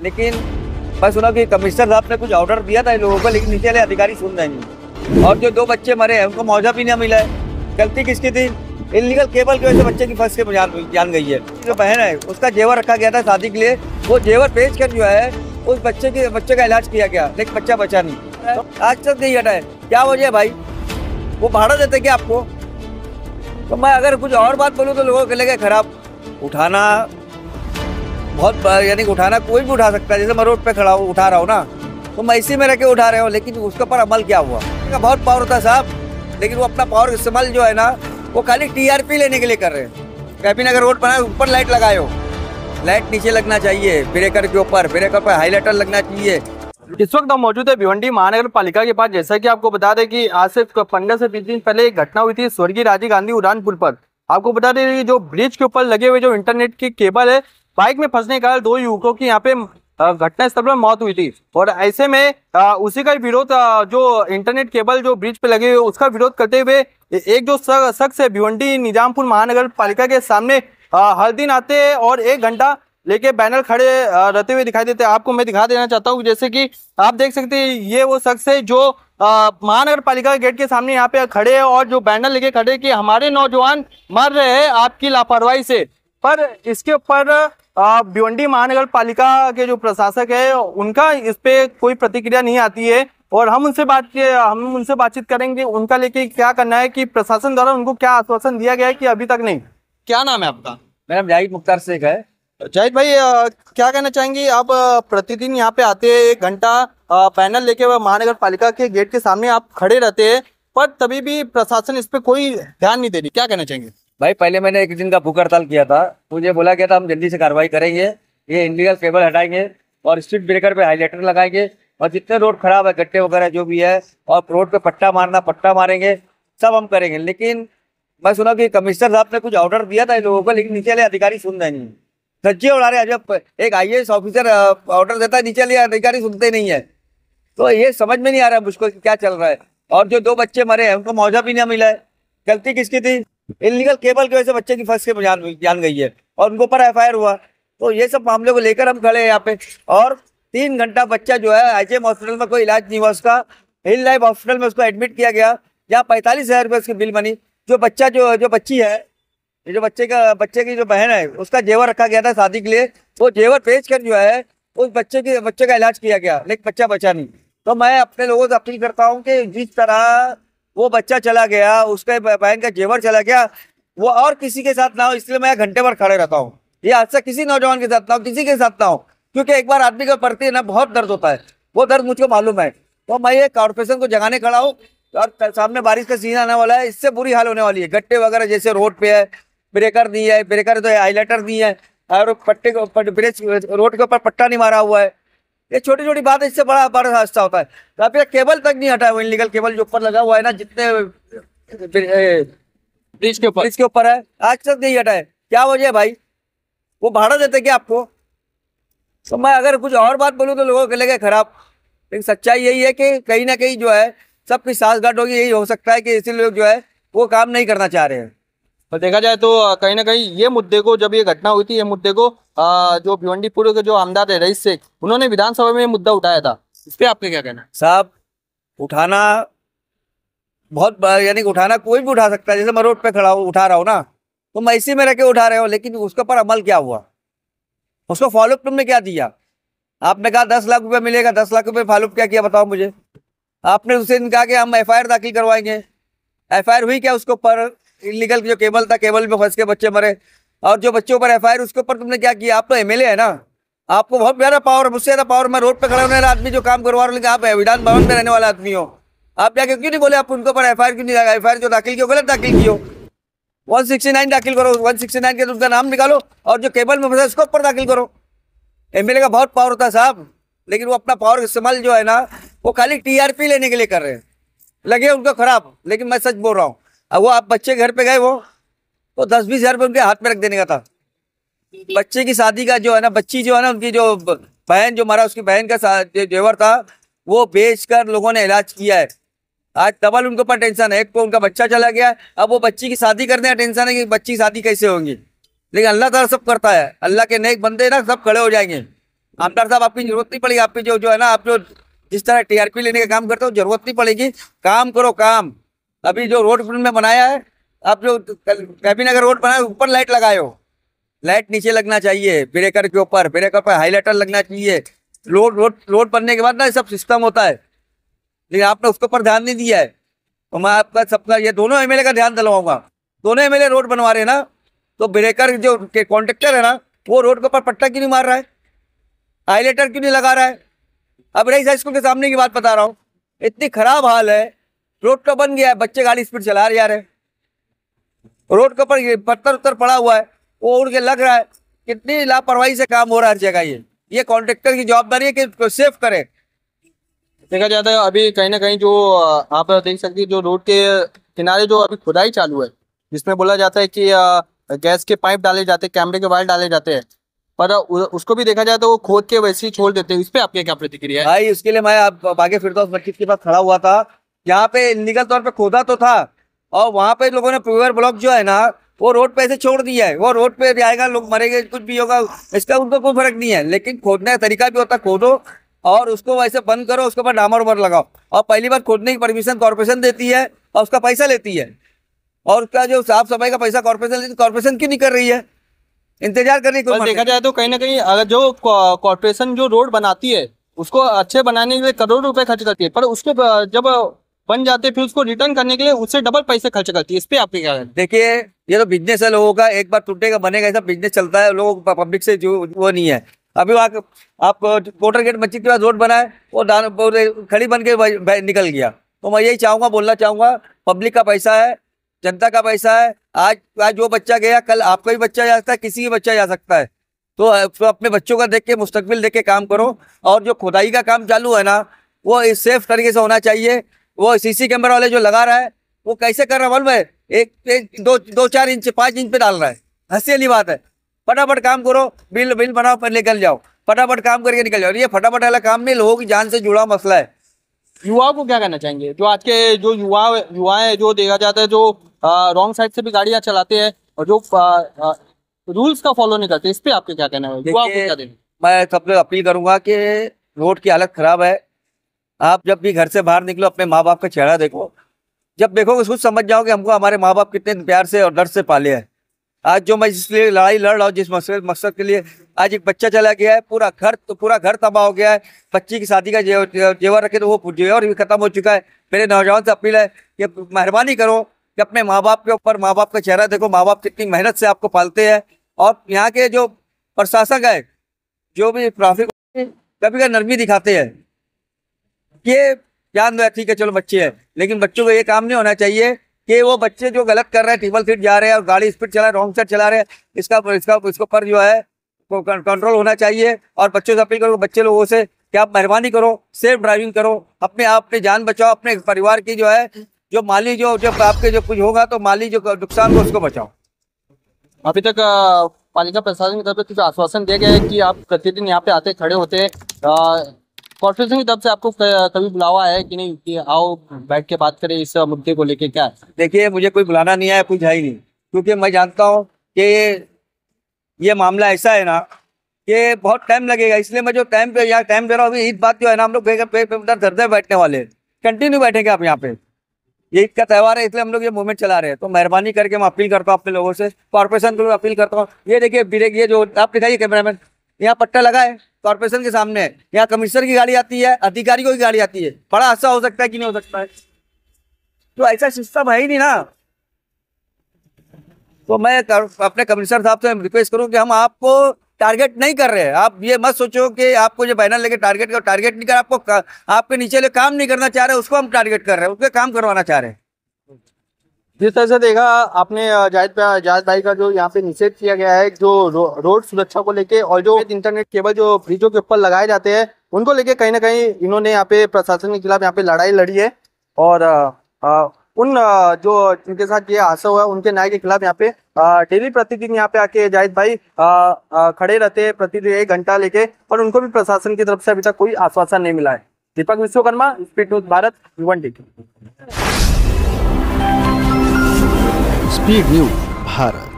लेकिन मैं सुना कि कमिश्नर साहब ने कुछ ऑर्डर दिया था इन लोगों को, लेकिन नीचे वाले अधिकारी सुन रहे नहीं। और जो 2 बच्चे मरे हैं उनको मुआवजा भी नहीं मिला है। गलती किसकी थी? इलीगल केबल की वजह से बच्चे की फंस के जान गई है। जो बहन है उसका जेवर रखा गया था शादी के लिए, वो जेवर बेच कर जो है उस बच्चे का इलाज किया गया, लेकिन बच्चा बचा नहीं। तो आज तक नहीं हटा है। क्या वजह है भाई? वो भाड़ा देते क्या आपको? तो मैं अगर कुछ और बात बोलूँ तो लोगों के लगे खराब। उठाना बहुत, यानी उठाना कोई भी उठा सकता है। जैसे मैं रोड पे खड़ा हूँ उठा रहा हूँ ना, तो मैं इसी में रह के उठा रहे हो, लेकिन उसके ऊपर अमल क्या हुआ? बहुत पावर होता है साहब, लेकिन वो अपना पावर इस्तेमाल जो है ना वो खाली टीआरपी लेने के लिए कर रहे हैं। कैबिन अगर रोड बनाए ऊपर लाइट लगाए हो, लाइट नीचे लगना चाहिए, ब्रेकर के ऊपर, ब्रेकर पर हाईलाइटर लगना चाहिए। इस वक्त हम मौजूद है भिवंडी महानगर पालिका के पास। जैसा कि आपको बता दें कि आज से 15 से 20 दिन पहले एक घटना हुई थी स्वर्गीय राजीव गांधी उड़ान पुल पर। आपको बता दें जो ब्रिज के ऊपर लगे हुए जो इंटरनेट की केबल है, बाइक में फंसने के कारण 2 युवकों की यहाँ पे घटना स्थल पर मौत हुई थी। और ऐसे में उसी का विरोध, जो इंटरनेट केबल जो ब्रिज पे लगे हुए उसका विरोध करते हुए एक जो शख्स है भिवंडी निजामपुर महानगर पालिका के सामने हर दिन आते हैं और 1 घंटा लेके बैनर खड़े रहते हुए दिखाई देते हैं। आपको मैं दिखा देना चाहता हूँ, जैसे कि आप देख सकते हैं ये वो शख्स है जो महानगर पालिका के गेट के सामने यहाँ पे खड़े हैं और जो बैनर लेके खड़े हैं कि हमारे नौजवान मर रहे हैं आपकी लापरवाही से। पर इसके ऊपर भिवंडी महानगर पालिका के जो प्रशासक है उनका इस पे कोई प्रतिक्रिया नहीं आती है। और हम उनसे बातचीत करेंगे उनका लेके क्या करना है, कि प्रशासन द्वारा उनको क्या आश्वासन दिया गया है कि अभी तक नहीं। क्या नाम है आपका? मेरा नाम जाहिद मुख्तार शेख है। जाहिद भाई, क्या कहना चाहेंगे? आप प्रतिदिन यहाँ पे आते हैं, 1 घंटा पैनल लेके महानगर पालिका के गेट के सामने आप खड़े रहते हैं, पर तभी भी प्रशासन इस पे कोई ध्यान नहीं दे रही। क्या कहना चाहेंगे? भाई पहले मैंने 1 दिन का भूख हड़ताल किया था, मुझे बोला गया था हम जल्दी से कार्रवाई करेंगे, ये इलीगल केबल हटाएंगे और स्ट्रीट ब्रेकर पे हाईलाइटर लगाएंगे और जितने रोड खराब है, गड्ढे वगैरह जो भी है, और रोड पे पट्टा मारेंगे, सब हम करेंगे। लेकिन मैं सुना कि कमिश्नर साहब ने कुछ ऑर्डर दिया था इन लोगों को, लेकिन नीचे वाले अधिकारी सुन रहे नहीं। धज्जे उड़ा रहे हैं। जब एक IAS ऑफिसर ऑर्डर देता है, नीचे वाले अधिकारी सुनते नहीं है। तो ये समझ में नहीं आ रहा है मुझको कि क्या चल रहा है। और जो 2 बच्चे मरे हैं उनको मुआवजा भी नहीं मिला है। गलती किसकी थी? इलीगल केबल की वजह से बच्चे की फंस के जान गई है और उनको ऊपर FIR हुआ। तो ये सब मामले को लेकर हम खड़े हैं यहाँ पे। और 3 घंटा बच्चा जो है IGM हॉस्पिटल में कोई इलाज नहीं हुआ उसका, हिल लाइफ हॉस्पिटल में उसको एडमिट किया गया, जहाँ 45,000 रुपये उसकी बिल बनी। जो बच्ची है, जो बच्चे की जो बहन है उसका जेवर रखा गया था शादी के लिए, वो जेवर बेच कर जो है उस बच्चे का इलाज किया गया, लेकिन बच्चा बचा नहीं। तो मैं अपने लोगों से अपील करता हूँ कि जिस तरह वो बच्चा चला गया, उसके बहन का जेवर चला गया, वो और किसी के साथ ना हो, इसलिए मैं घंटे भर खड़े रहता हूँ। ये हादसा किसी नौजवान के साथ ना हो, किसी के साथ ना हो, क्योंकि एक बार आदमी को पड़ती है ना, बहुत दर्द होता है। वो दर्द मुझको मालूम है। तो मैं ये कॉर्पोरेशन को जगाने खड़ा हूँ। और सामने बारिश का सीजन आने वाला है, इससे बुरी हाल होने वाली है। गड्ढे वगैरह जैसे रोड पे है, ब्रेकर नहीं है, ब्रेकर तो हाईलाइटर नहीं है, और पट्टे को ब्रिज रोड के ऊपर पट्टा नहीं मारा हुआ है। ये छोटी छोटी बात है, इससे बड़ा हादसा होता है। तो आप ये केबल तक नहीं हटा हुआ, इलीगल केबल जो ऊपर लगा हुआ है ना, जितने ब्रिज के ऊपर है, आज तक नहीं हटा है। क्या वजह है भाई? वो भाड़ा देते क्या आपको? तो मैं अगर कुछ और बात बोलूँ तो लोगों के लगे खराब, लेकिन सच्चाई यही है कि कहीं ना कहीं जो है सबकी सांसगांठ होगी। यही हो सकता है कि इसी लोग जो है वो काम नहीं करना चाह रहे हैं। तो देखा जाए तो कहीं ना कहीं ये मुद्दे को, जब ये घटना हुई थी, ये मुद्दे को जो भिवंडी पूर्व के जो आमदार है रईस शेख, उन्होंने विधानसभा में मुद्दा उठाया था। इस पे आपके क्या कहना है? साहब उठाना बहुत, यानी उठाना कोई भी उठा सकता है। जैसे मैं रोड पे खड़ा हूँ उठा रहा हूँ ना, तो मैं इसी में रह के उठा रहे हो, लेकिन उसके ऊपर अमल क्या हुआ? उसको फॉलोअप तुमने क्या दिया? आपने कहा 10 लाख रुपये मिलेगा, 10 लाख रुपये फॉलोअप क्या किया बताओ मुझे? आपने उस दिन कहा कि हम FIR दाखिल करवाएंगे। FIR हुई क्या उसके ऊपर? इलीगल जो केबल था, केबल में फंस के बच्चे मरे। और जो बच्चों पर FIR, उसके ऊपर तुमने क्या किया? आप तो MLA है ना, आपको बहुत ज्यादा पावर, मुझसे ज्यादा पावर। मैं रोड पे खड़ा होने वाला आदमी जो काम करवा रहा हूँ, लेकिन आप विधान भवन में रहने वाला आदमी हो। आप जाके क्यों नहीं बोले? आप उनके ऊपर FIR क्यों नहीं लगा? FIR जो दाखिल किया गलत दाखिल किया। 169 दाखिल करो, 169 के उनका नाम निकालो और जो केबल में फंसा उसको ऊपर दाखिल करो। MLA का बहुत पावर होता है साहब, लेकिन वो अपना पावर इस्तेमाल जो है ना वो खाली TRP लेने के लिए कर रहे हैं। लगे उनको खराब, लेकिन मैं सच बोल रहा हूँ। अब वो आप बच्चे घर पे गए, वो तो 10-20 हज़ार रुपये उनके हाथ में रख देने का था। बच्चे की शादी का जो है ना, बच्ची जो है ना, उनकी जो बहन जो मरा, उसकी बहन का जेवर था, वो बेचकर लोगों ने इलाज किया है। आज डबल उनके ऊपर टेंशन है। एक तो उनका बच्चा चला गया, अब वो बच्ची की शादी करने का टेंशन है कि बच्ची शादी कैसे होंगी। लेकिन अल्लाह ताला सब करता है। अल्लाह के नेक बंदे ना सब खड़े हो जाएंगे। आमदार साहब आपकी जरूरत नहीं पड़ेगी, आपकी जो जो है ना, आप जो जिस तरह टीआरपी लेने का काम करते हो जरूरत नहीं पड़ेगी, काम करो काम। अभी जो रोड में बनाया है, आप जो कैबिन अगर रोड बनाए ऊपर लाइट लगाए हो, लाइट नीचे लगना चाहिए, ब्रेकर के ऊपर, ब्रेकर पर हाईलाइटर लगना चाहिए। रोड बनने के बाद ना सब सिस्टम होता है, लेकिन आपने उसके ऊपर ध्यान नहीं दिया है। तो मैं आपका सबका ये दोनों एमएलए का ध्यान दिलवाऊंगा। दोनों एमएलए रोड बनवा रहे हैं ना, तो ब्रेकर जो कॉन्ट्रेक्टर है ना, वो रोड के ऊपर पट्टा क्यों नहीं मार रहा है, हाईलाइटर क्यों नहीं लगा रहा है। अब रही हाई स्कूल के सामने की बात बता रहा हूँ, इतनी खराब हाल है, रोड तो बन गया है, बच्चे गाड़ी स्पीड चला रहे जा रहे, रोड के ऊपर पत्थर उत्तर पड़ा हुआ है, वो उड़ के लग रहा है। कितनी लापरवाही से काम हो रहा है हर जगह। ये कॉन्ट्रेक्टर की जवाबदारी है कि सेफ करे। देखा जाता है अभी कहीं ना कहीं जो आप देख सकते हैं, जो रोड के किनारे जो अभी खुदाई चालू है, जिसमें बोला जाता है कि गैस के पाइप डाले जाते हैं, कैमरे के वायर डाले जाते हैं, पर उसको भी देखा जाए तो वो खोद के वैसे ही छोड़ देते हैं। इस पे आपकी क्या प्रतिक्रिया है? भाई उसके लिए मैं आगे फिरदौस मस्जिद के पास खड़ा हुआ था, यहाँ पे इलीगल तौर पे खोदा तो था, और वहाँ पे लोगों ने प्यूअर ब्लॉक जो है ना, वो रोड पे ऐसे छोड़ दिया है। वो रोड पे जाएगा, लोग मरेंगे, कुछ भी होगा, इसका उनको कोई फर्क नहीं है। लेकिन खोदने का तरीका भी होता है, खोदो और उसको वैसे बंद करो, उसके बाद डामर उमर लगाओ। और पहली बार खोदने की परमिशन कॉर्पोरेशन देती है और उसका पैसा लेती है, और उसका जो साफ सफाई का पैसा कॉर्पोरेशन लेती है। कॉर्पोरेशन क्यों नहीं कर रही है, इंतजार करने को। देखा जाए तो कहीं ना कहीं अगर जो कॉर्पोरेशन जो रोड बनाती है उसको अच्छे बनाने के लिए करोड़ों रुपए खर्च करती है, पर उसको जब बन जाते फिर उसको रिटर्न करने के लिए उससे डबल पैसे खर्च करती है। इस पे आपके क्या है? देखिए, ये तो बिजनेस है लोगों का, एक बार टूटेगा बनेगा, ऐसा बिजनेस चलता है। लोग पब्लिक से जो वो नहीं है। अभी वहाँ आप कोटर गेट मस्जिद के पास रोड बना है, वो खड़ी बन के निकल गया। तो मैं यही चाहूंगा, बोलना चाहूंगा, पब्लिक का पैसा है, जनता का पैसा है। आज जो बच्चा गया, कल आपका भी बच्चा जा सकता है, किसी भी बच्चा जा सकता है। तो अपने बच्चों का देख के, मुस्तकबिल देख के काम करो। और जो खुदाई का काम चालू है ना, वो सेफ तरीके से होना चाहिए। वो सीसी कैमरा वाले जो लगा रहा है, वो कैसे कर रहा है मालूम है? एक 2-4 इंच 5 इंच पे डाल रहा है। हंसी वाली बात है। फटाफट काम करो, बिल बनाओ, पर निकल जाओ, फटाफट काम करके निकल जाओ। ये फटाफट वाला काम नहीं, लोगों की जान से जुड़ा मसला है। युवाओं को क्या कहना चाहेंगे? जो आज के जो युवा है, जो देखा जाता है, जो रॉन्ग साइड से भी गाड़ियां चलाते हैं और जो रूल्स का फॉलो नहीं करते, इस पे आपके क्या कहना है? युवाओं को क्या देना? मैं सबसे अपील करूंगा कि रोड की हालत खराब है। आप जब भी घर से बाहर निकलो, अपने माँ बाप का चेहरा देखो। जब देखोगे कुछ समझ जाओगे हमको हमारे माँ बाप कितने प्यार से और दर्द से पाले हैं। आज जो मैं जिसलिए लड़ाई लड़ रहा हूँ, जिस मकसद के लिए, आज एक बच्चा चला गया है, पूरा घर तबाह हो गया है। बच्ची की शादी का जेवर रखे तो वो जेवर भी खत्म हो चुका है। मेरे नौजवान से अपील है कि मेहरबानी करो कि अपने माँ बाप के ऊपर, माँ बाप का चेहरा देखो। माँ बाप कितनी मेहनत से आपको पालते हैं। और यहाँ के जो प्रशासक है, जो भी ट्रैफिक, कभी कभी नरमी दिखाते हैं। ये ध्यान दो, ठीक है चलो बच्चे हैं, लेकिन बच्चों को ये काम नहीं होना चाहिए कि वो बच्चे जो गलत कर रहे हैं, ट्रिपल सीट जा रहे हैं और गाड़ी स्पीड चला रहे हैं, रॉन्ग साइड चला रहे हैं, इसको पर जो है कंट्रोल होना चाहिए। और बच्चों से अपील करो, बच्चे लोगों से कि आप मेहरबानी करो, सेफ ड्राइविंग करो, अपने आप अपनी जान बचाओ, अपने परिवार की जो है जो माली जो जब आपके जो कुछ होगा तो माली जो नुकसान हो उसको बचाओ। अभी तक पालिका प्रशासन की तरफ से कुछ आश्वासन दिया गया है कि आप प्रतिदिन यहाँ पे आते खड़े होते हैं। कॉर्पोरेशन की तरफ से आपको कभी बुलावा है कि नहीं कि आओ बैठ के बात करें इस मुद्दे को लेके? क्या है? देखिए, मुझे कोई बुलाना नहीं आया, कुछ है ही नहीं, क्योंकि मैं जानता हूँ कि ये मामला ऐसा है ना कि बहुत टाइम लगेगा। इसलिए मैं जो टाइम पे यहाँ टाइम दे रहा हूँ, ईद बात जो है ना, हम लोग धरधर बैठने वाले, कंटिन्यू बैठेंगे आप यहाँ पे। ये ईद का त्यौहार है, इसलिए हम लोग ये मूवमेंट चला रहे हैं। तो मेहरबानी करके मैं अपील करता हूँ अपने लोगों से, कॉर्पोरेशन को अपील करता हूँ। ये देखिए ब्रेक, ये जो आप दिखाइए कैमरामैन, यहाँ पट्टा लगा है कॉर्पोरेशन के सामने। यहाँ कमिश्नर की गाड़ी आती है, अधिकारियों की गाड़ी आती है। बड़ा हादसा हो सकता है कि नहीं हो सकता है? तो ऐसा सिस्टम है ही नहीं ना। तो मैं अपने कमिश्नर साहब से रिक्वेस्ट करूं कि हम आपको टारगेट नहीं कर रहे हैं। आप ये मत सोचो कि आपको जो बैनर लेके टारगेट नहीं कर, आपको आपके नीचे ले काम नहीं करना चाह रहे, उसको हम टारगेट कर रहे हैं, उसके काम करवाना चाह रहे हैं। जिस तरह से देखा आपने जायद भाई का जो यहाँ पे निषेध किया गया है, जो रोड सुरक्षा को लेके, और जो इंटरनेट केबल जो ब्रिजों के ऊपर लगाए जाते हैं उनको लेके कहीं ना कहीं इन्होंने यहाँ पे प्रशासन के खिलाफ यहाँ पे लड़ाई लड़ी है। और जो जिनके साथ ये हादसा हुआ है उनके न्याय के खिलाफ यहाँ पे डेली प्रतिदिन यहाँ पे आके जाहिद भाई खड़े रहते हैं प्रतिदिन 1 घंटा लेके, पर उनको भी प्रशासन की तरफ से अभी तक कोई आश्वासन नहीं मिला है। Deepak Vishwakarma, speed news Bharat, Bhiwandi. Speed news Bharat.